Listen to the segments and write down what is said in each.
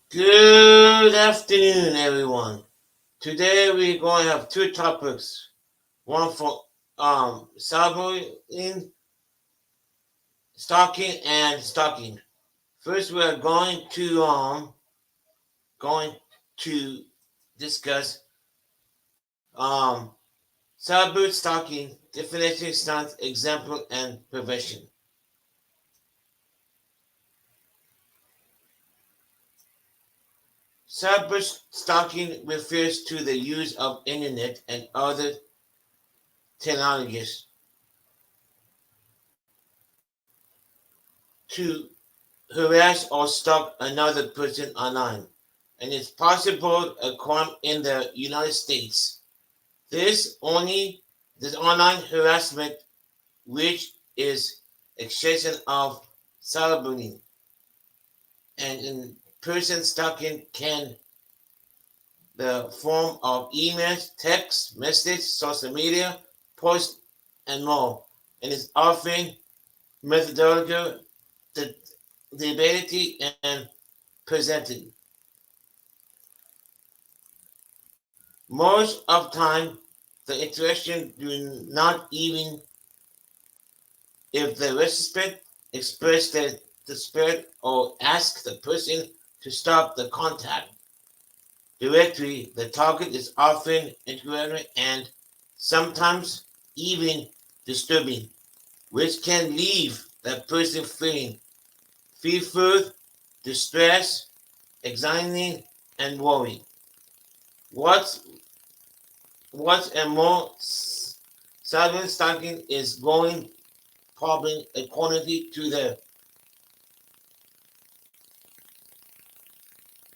Good afternoon, everyone. Today we're going to have two topics. One for cyber stalking and stalking. First, we are going to discuss cyber stalking definition, stance, example, and prevention. Cyber stalking refers to the use of internet and other technologies to harass or stalk another person online, and it's possible a crime in the United States. This only this online harassment, which is extension of cyberbullying, and in person stalking can the form of emails, text, message, social media, post, and more, and is often methodological, the, the ability and presented. Most of the time, the interaction do not even if the recipient express the spirit or ask the person to stop the contact. Directly, the target is often intolerant and sometimes even disturbing, which can leave the person feeling fearful, distress, anxiety, and worry. What's What's a more silent stalking is going problem according to the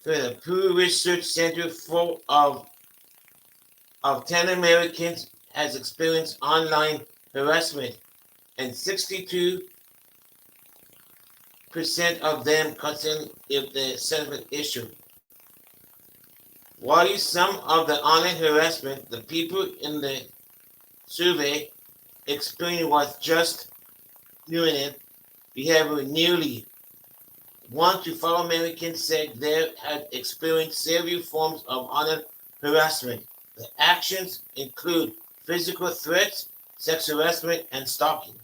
Pew Research Center full of 10 Americans has experienced online harassment, and 62% of them concerned if the sentiment issue. While some of the online harassment the people in the survey experienced was just human behavior, nearly 1 to 4 Americans said they had experienced several forms of online harassment. The actions include physical threats, sexual harassment, and stalking.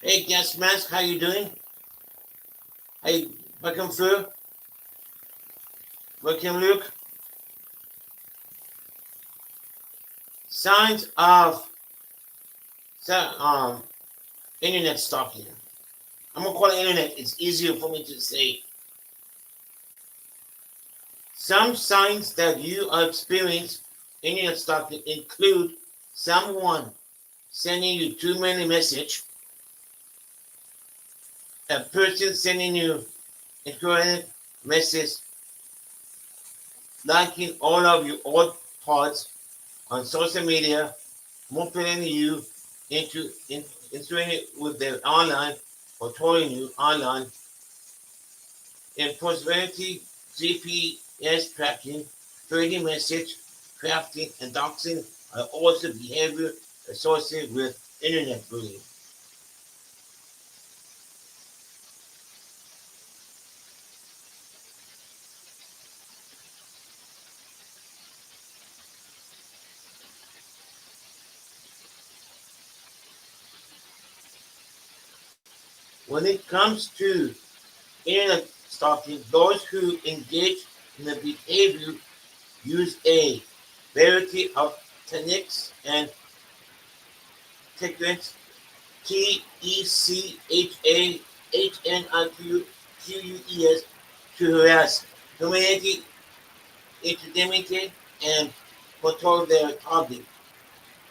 Hey, Gas Mask, how you doing? Hey, welcome through. Welcome, Luke. Signs of um, internet stalking. I'm gonna call it internet. It's easier for me to say. Some signs that you are experiencing internet stalking include someone sending you too many messages, a person sending you incorrect message, liking all of your old posts on social media, manipulating you into entering it with their online or trolling you online, impersonality, GPS tracking, trading message, crafting, and doxing are also behavior associated with internet bullying. When it comes to internet stalking, those who engage in the behavior use a variety of techniques and techniques TECHAHNIQUES to harass, humiliate, intimidate, and control their target.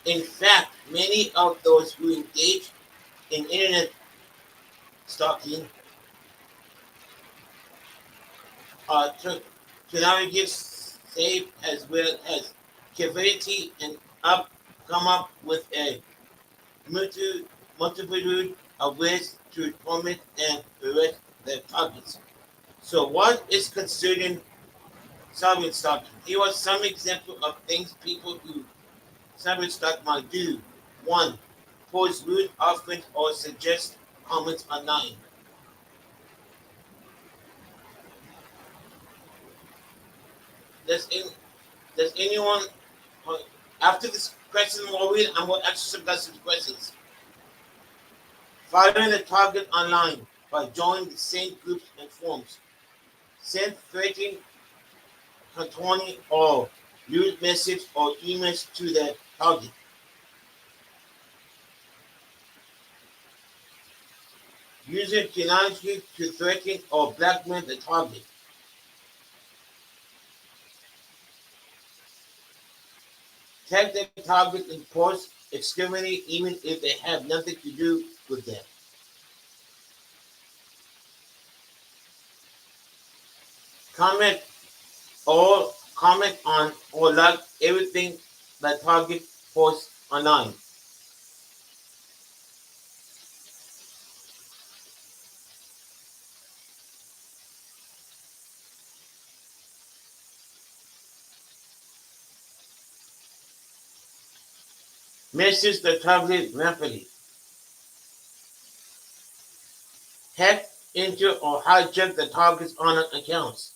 In fact, many of those who engage in internet stalking are technologists safe as well as capability and come up with a multitude of ways to torment and harass their targets. So what is considered cyber stalking? Here are some examples of things people who cyber stalk might do. One, post rude offers or suggest comments online. Does, in, does anyone, after this question we'll read, I'm going to ask you some questions. Following the target online by joining the same groups and forums. Send threatening, controlling, or lewd message or emails to the target. Using technology to threaten or blackmail the target. Tag the target in posts extremely even if they have nothing to do with them. Comment comment on or like everything the target posts online. Message the target rapidly. Hack into or hijack the target's online accounts.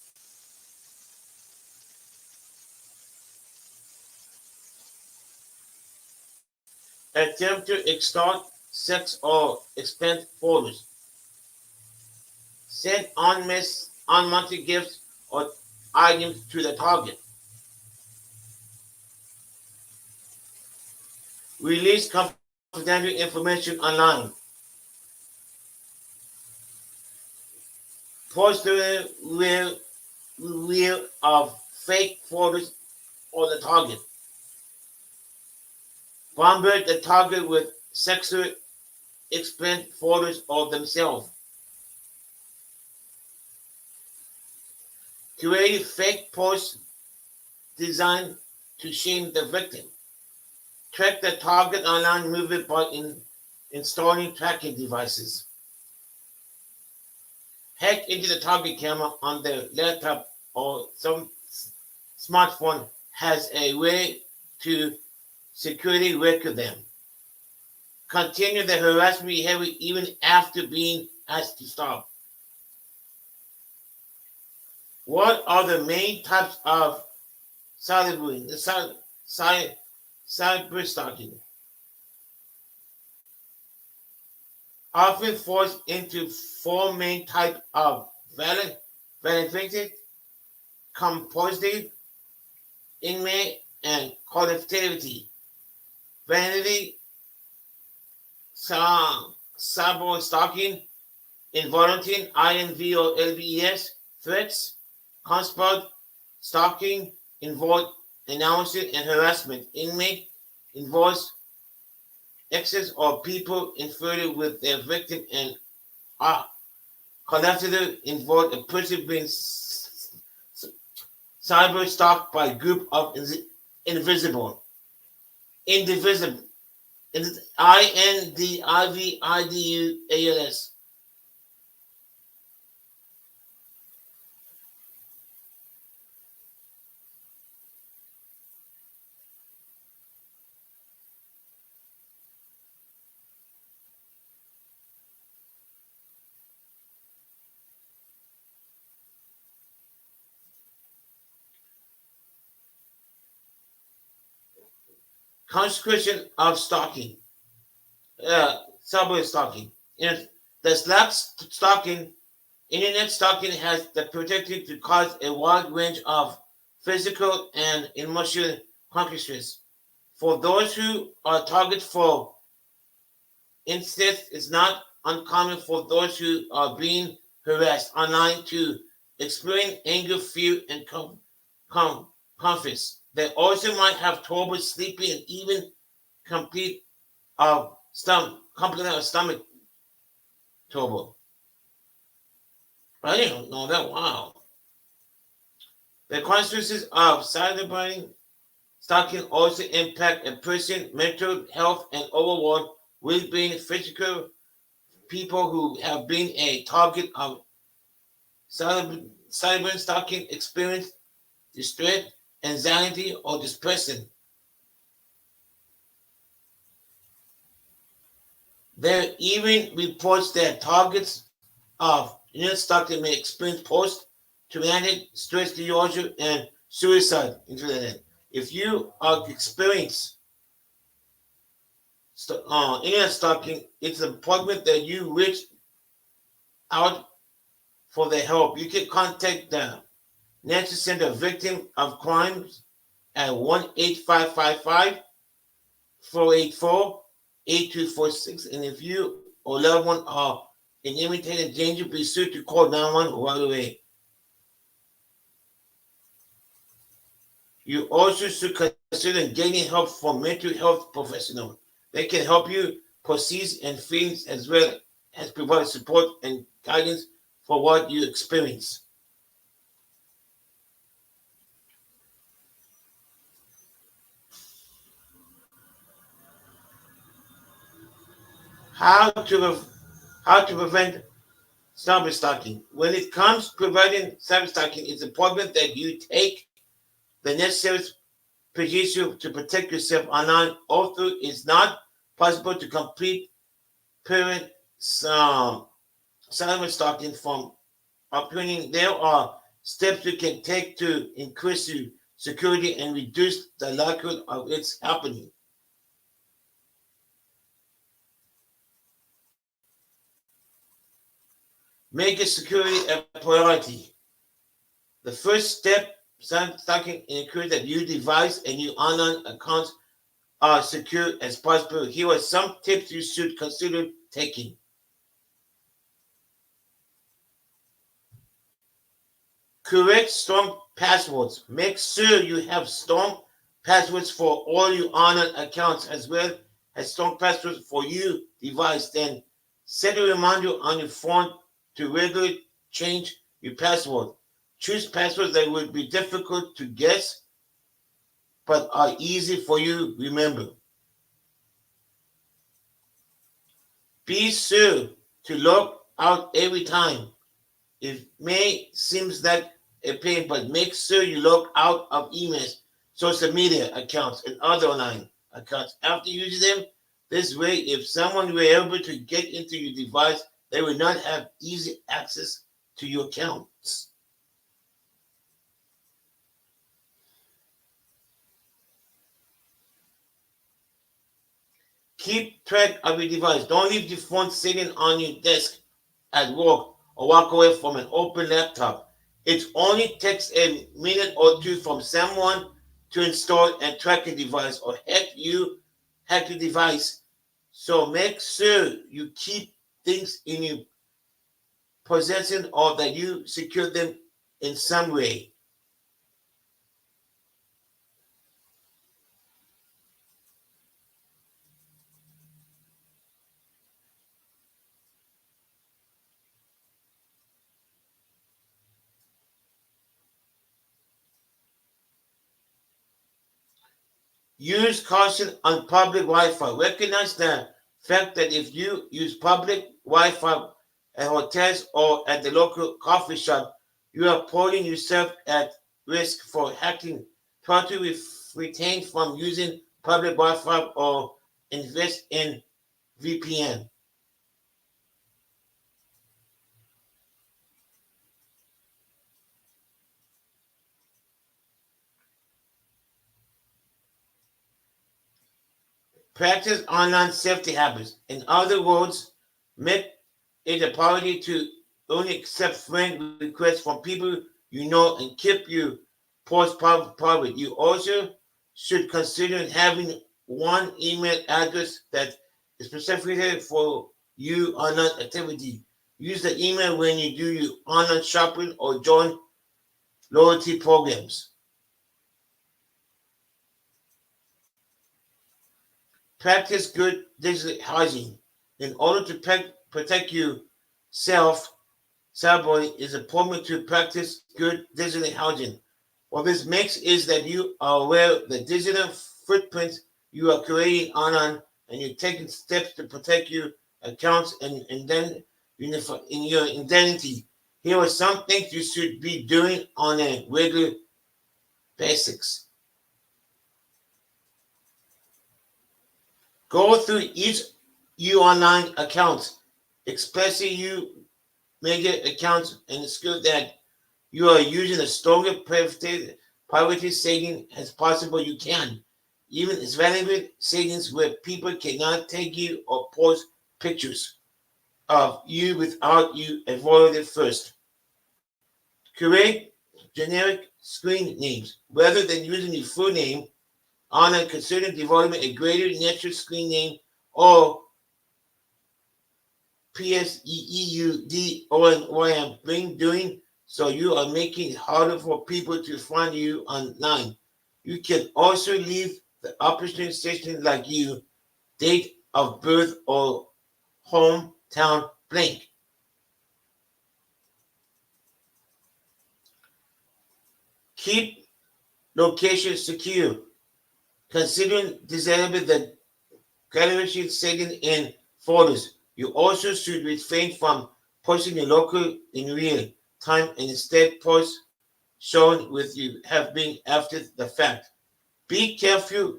Attempt to extort sex or expense photos. Send unwanted gifts or items to the target. Release confidential information online. Post the real of fake photos or the target. Bombard the target with sexual expense photos of themselves. Create fake posts designed to shame the victim. Track the target online movement by installing tracking devices. Hack into the target camera on their laptop or some smartphone has a way to securely record them. Continue the harassment behavior even after being asked to stop. What are the main types of cyberbullying, cyberstalking? Often falls into four main types of validated, composite, inmate, and collectivity. Vanity, cyberstalking, involuntary, INV or LBES, threats, conspiracy, stalking, involved announcing and harassment. Inmate involves excess or people inferior with their victim and are collectively involved a person being cyber stalked by a group of indivisible, INDIVIDUALS. Consequence of stalking, cyber stalking. The slap stalking, internet stalking has the potential to cause a wide range of physical and emotional consequences. For those who are targeted for instance, it's not uncommon for those who are being harassed online to experience anger, fear, and confidence. They also might have trouble sleeping and even complete complete of stomach trouble. I didn't know that. Wow. The consequences of cyberbullying stalking also impact a person's mental health and overall well-being. Physical people who have been a target of cyber stalking experience distress, anxiety, or depression. There are even reports that targets of internet stalking may experience post-traumatic stress disorder and suicide internet. If you are experiencing internet stalking, it's important that you reach out for the help. You can contact the National Center Victim of Crimes at 1-855-484-8246. And if you or loved one are in imminent danger, be sure to call 911 right away. You also should consider getting help from mental health professionals. They can help you process and feelings as well as provide support and guidance for what you experience. How to how to prevent cyberstalking. When it comes to preventing cyberstalking, it's important that you take the necessary procedure to protect yourself online. Although it's not possible to complete parent cyberstalking from opinion, there are steps you can take to increase your security and reduce the likelihood of its happening. Make your security a priority. The first step, cyberstalking, ensures that your device and your online accounts are secure as possible. Here are some tips you should consider taking. Correct strong passwords. Make sure you have strong passwords for all your online accounts as well as strong passwords for your device. Then set a reminder on your phone to regularly change your password. Choose passwords that would be difficult to guess but are easy for you to remember. Be sure to log out every time. It may seem like a pain, but make sure you log out of emails, social media accounts, and other online accounts after using them. This way, if someone were able to get into your device, they will not have easy access to your accounts. Keep track of your device. Don't leave the phone sitting on your desk at work or walk away from an open laptop. It only takes a minute or two from someone to install and track a device or hack your device. So make sure you keep things in your possession or that you secure them in some way. Use caution on public Wi-Fi. Recognize the fact that if you use public Wi-Fi at hotels or at the local coffee shop, you are putting yourself at risk for hacking. Try to refrain from using public Wi-Fi or invest in VPN. Practice online safety habits. In other words, make it a priority to only accept friend requests from people you know and keep your post private. You also should consider having one email address that is specifically for you online activity. Use the email when you do your online shopping or join loyalty programs. Practice good digital hygiene. In order to protect yourself, cyberbullying is important to practice good digital hygiene. What this makes is that you are aware of the digital footprints you are creating online and you're taking steps to protect your accounts and then in your identity. Here are some things you should be doing on a regular basis. Go through you online accounts, especially you major accounts, and ensure that you are using a stronger privacy setting as possible you can. Even as valuable settings where people cannot take you or post pictures of you without you avoid it first. Create generic screen names rather than using your full name. Honor consider developing a greater natural screen name or PSEEUDONYM bring doing so you are making it harder for people to find you online. You can also leave the opportunity section like you, date of birth or hometown blank. Keep location secure. Considering disable the calibration setting in photos. You also should refrain from posting your local in real time and instead post shown with you have been after the fact. Be careful,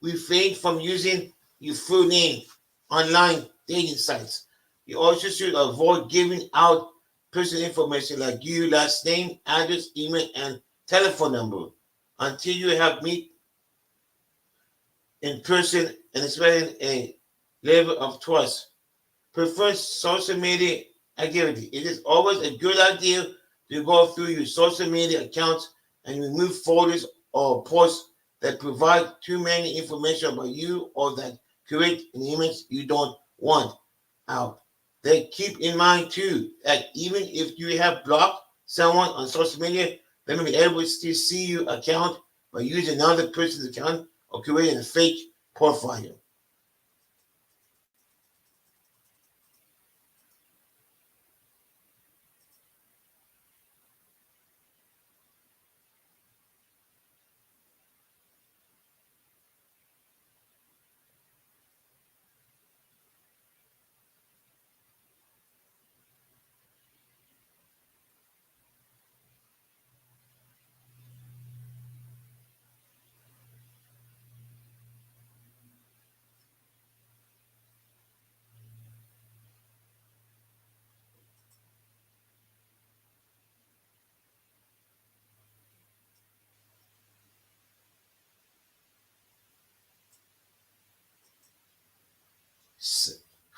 refrain from using your full name online dating sites. You also should avoid giving out personal information like your last name, address, email, and telephone number until you have met in person and expecting a level of trust. Prefer social media activity. It is always a good idea to go through your social media accounts and remove photos or posts that provide too many information about you or that create an image you don't want out. Then keep in mind too that even if you have blocked someone on social media, they may be able to still see your account by using another person's account or creating a fake profile.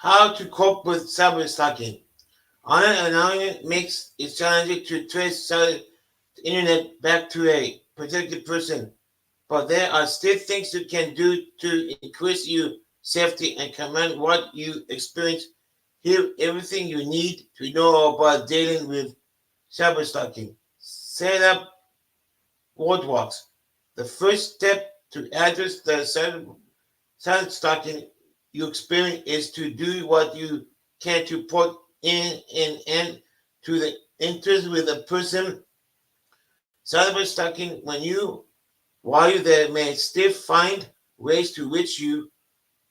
How to cope with cyberstalking. Online anonymity makes it challenging to trace the internet back to a particular person, but there are still things you can do to increase your safety and command what you experience. Here, everything you need to know about dealing with cyberstalking. Set up roadblocks. The first step to address the cyberstalking you experience is to do what you can to put in an end to the interest with a person cyberstalking while they may still find ways to reach you,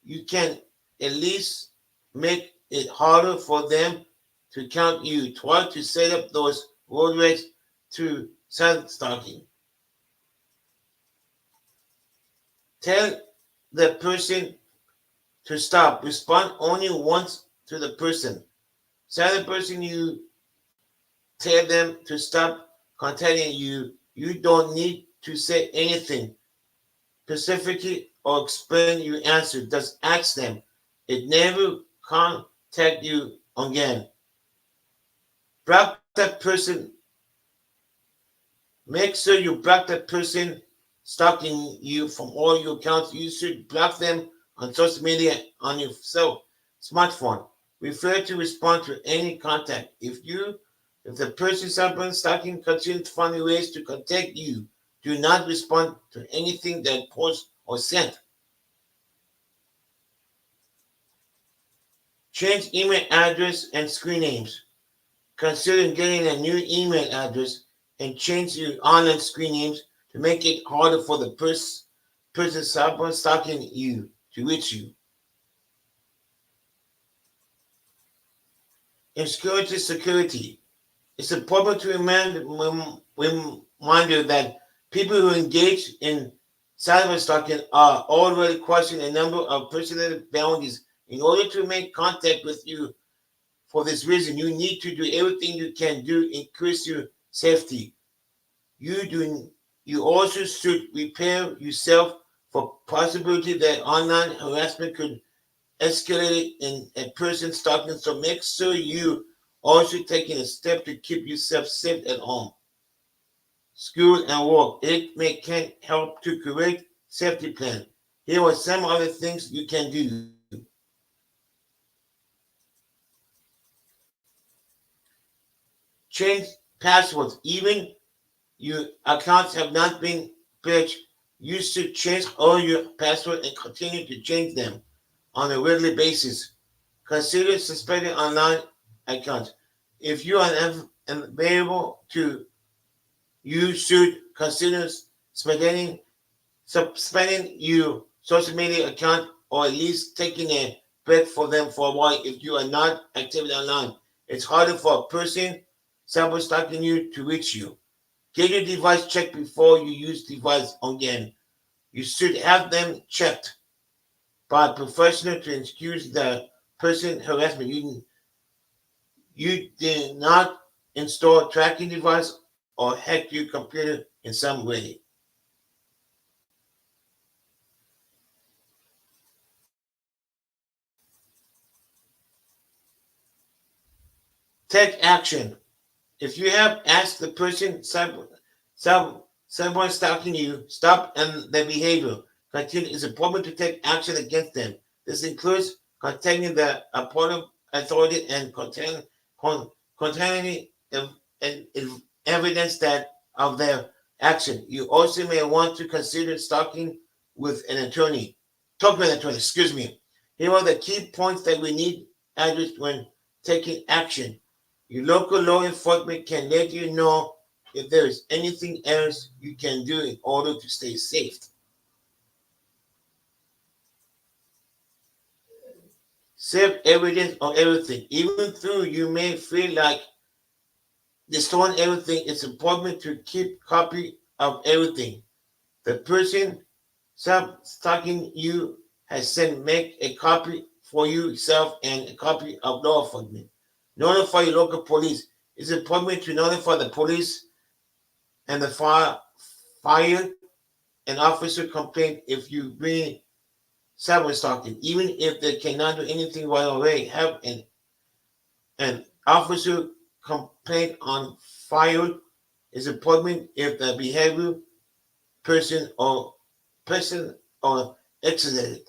you can at least make it harder for them to count you. Try to set up those roadways to cyberstalking. Tell the person to stop. Respond only once to the person. Tell the person you tell them to stop contacting you. You don't need to say anything specifically or explain your answer. Just ask them. It never contact you again. Block that person. Make sure you block that person stalking you from all your accounts. You should block them on social media on your smartphone. Refer to respond to any contact. If the person someone stalking continues to find ways to contact you, do not respond to anything that post or sent. Change email address and screen names. Consider getting a new email address and change your online screen names to make it harder for the person stalking you to reach you. In security, it's important to reminder that people who engage in cyberstalking are already crossing a number of personal boundaries. In order to make contact with you for this reason, you need to do everything you can do to increase your safety. You do. You also should prepare yourself for possibility that online harassment could escalate in a person stalking. So make sure you also taking a step to keep yourself safe at home, school, and work. It can help to create safety plan. Here are some other things you can do. Change passwords. Even your accounts have not been patched, you should change all your passwords and continue to change them on a regular basis. Consider suspending online accounts. If you are unavailable to, you should consider suspending your social media account, or at least taking a break for them for a while if you are not active online. It's harder for a person cyber stalking you to reach you. Get your device checked before you use device again. You should have them checked by a professional to excuse the person harassment. You did not install tracking device or hack your computer in some way. Take action. If you have asked the person cyber, someone stalking you, stop and their behavior. Continue. It's important to take action against them. This includes contacting the appointed authority and containing evidence that of their action. You also may want to consider stalking with an attorney. Talk with an attorney. Excuse me. Here are the key points that we need address when taking action. Your local law enforcement can let you know if there is anything else you can do in order to stay safe. Save evidence on everything. Even though you may feel like destroying everything, it's important to keep copy of everything. The person stalking you has sent make a copy for yourself and a copy of law enforcement. Notify your local police. It's important to notify the police and the fire an officer complaint if you bring cyber stalking. Even if they cannot do anything right away, have an officer complaint on file is important if the behavior person or person or accident.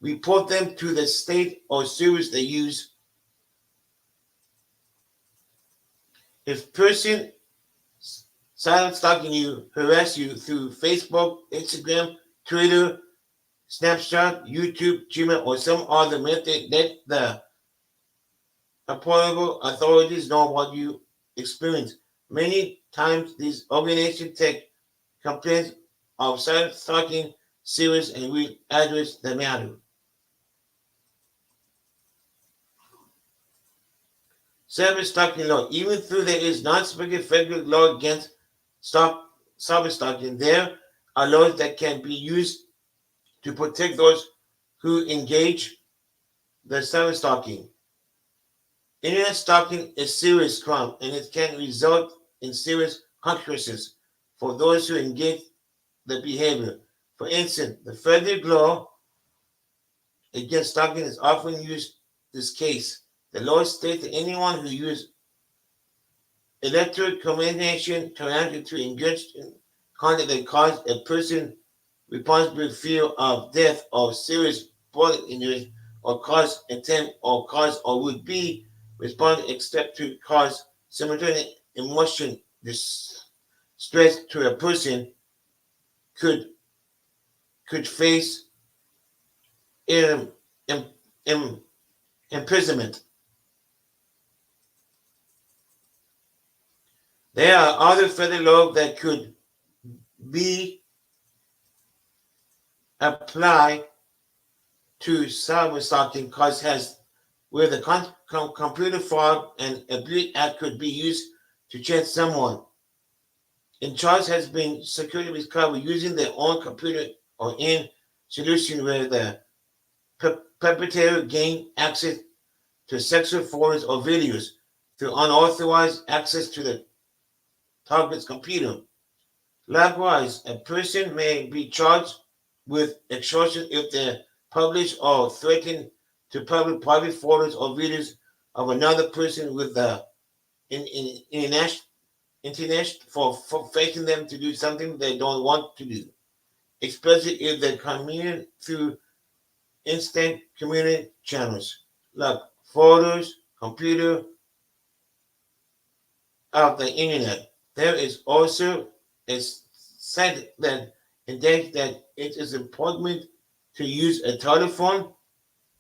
Report them to the state or service they use. If person silent stalking you, harass you through Facebook, Instagram, Twitter, Snapchat, YouTube, Gmail, or some other method, let the applicable authorities know what you experience. Many times, these organizations take complaints of silent stalking serious and will address the matter. Cyber stalking law. Even though there is non-specific federal law against cyber stalking, there are laws that can be used to protect those who engage the cyber stalking. Internet stalking is serious crime and it can result in serious consequences for those who engage the behavior. For instance, the federal law against stalking is often used in this case. The law states that anyone who uses electric communication technology to engage in conduct that causes a person responsible fear of death or serious bodily injury or cause intent or cause or would be responsible except to cause simultaneous emotion distress to a person could face im, im, im, imprisonment. There are other federal laws that could be applied to cyber stalking cause has where the computer fraud and abuse act could be used to check someone. in charge has been securely discovered using their own computer or in solution where the perpetrator gained access to sexual photos or videos through unauthorized access to the target's computer. Likewise, a person may be charged with extortion if they publish or threaten to publish private photos or videos of another person with the intention for faking them to do something they don't want to do, especially if they communicate through instant community channels like photos, computer, of the internet. There is also a said that indicates that it is important to use a telephone,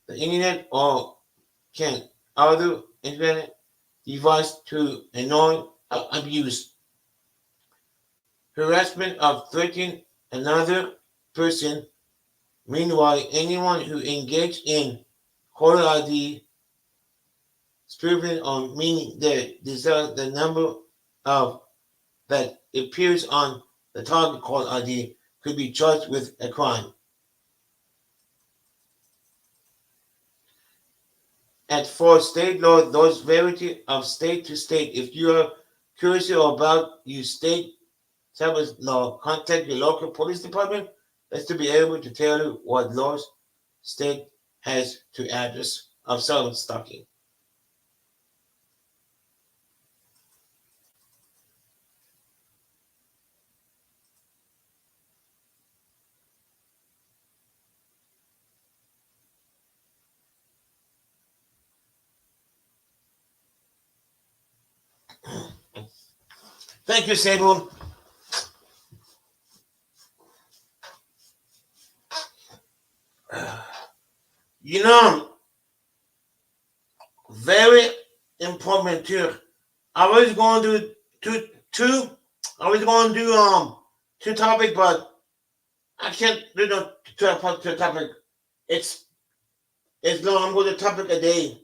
the internet, or can other internet device to annoy abuse, harassment of threatening another person. Meanwhile, anyone who engaged in caller ID, spoofing, or meaning that desire the number of that appears on the target call ID could be charged with a crime. And for state law, those vary of state to state. If you are curious about your state cyber law, contact your local police department. That's to be able to tell you what laws state has to address of cyber stalking. Thank you, Sable. You know, very important too. I was going to do two. I was going to do two topics, but I can't do no two topic. It's it's long. I'm going to topic a day.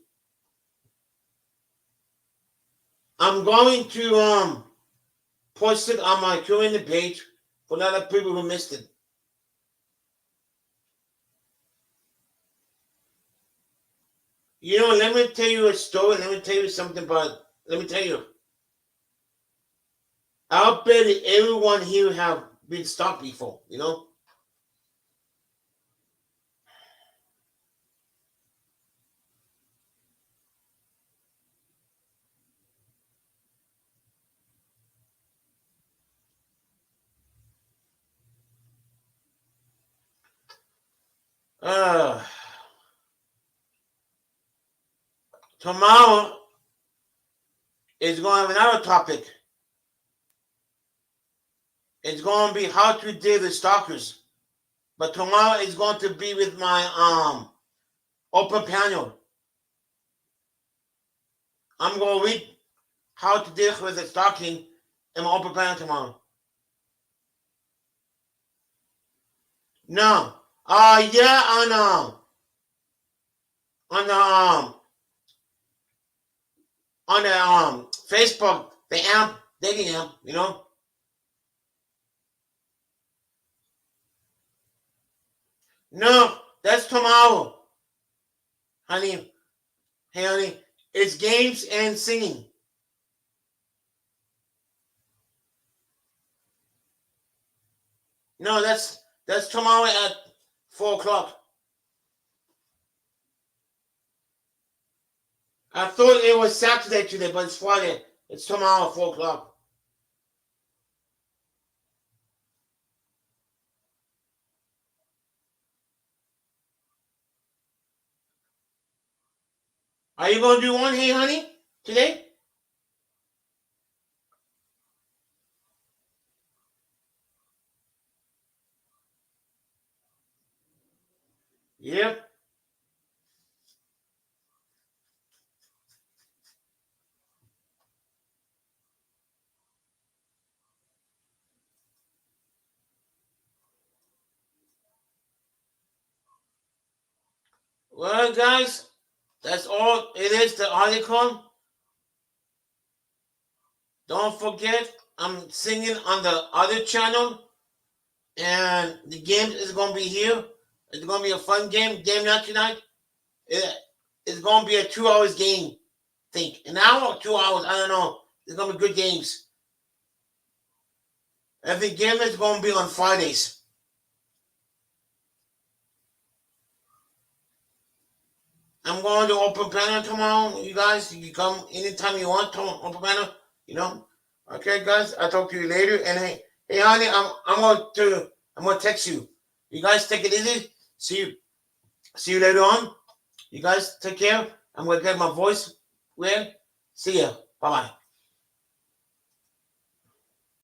I'm going to post it on my Q&A page for a lot of people who missed it. You know, let me tell you a story. Let me tell you something about. Let me tell you. I'll bet that everyone here have been stalked before. You know. Uh, Tomorrow is going to have another topic. It's going to be how to deal with stalkers. But tomorrow is going to be with my open panel. I'm going to read how to deal with the stalking in my open panel tomorrow. No. Yeah, on the Facebook, the app, dating app, you know. No, that's tomorrow, honey. Hey, honey, it's games and singing. No, that's tomorrow at 4 o'clock. I thought it was Saturday today, but it's Friday. It's tomorrow at 4 o'clock. Are you gonna do one, hey, honey, today? Yep. Well, guys, that's all it is. The article. Don't forget I'm singing on the other channel, and the game is gonna be here. It's gonna be a fun game night tonight. It's gonna be a 2 hours game. Think an hour or 2 hours. I don't know. It's gonna be good games. Every game is gonna be on Fridays. I'm going to open panel tomorrow. You guys, you can come anytime you want to open panel. You know. Okay, guys. I'll talk to you later. And hey, honey, I'm gonna text you. You guys take it easy. See you later on. You guys take care. I'm gonna get my voice. Well, see ya. Bye bye.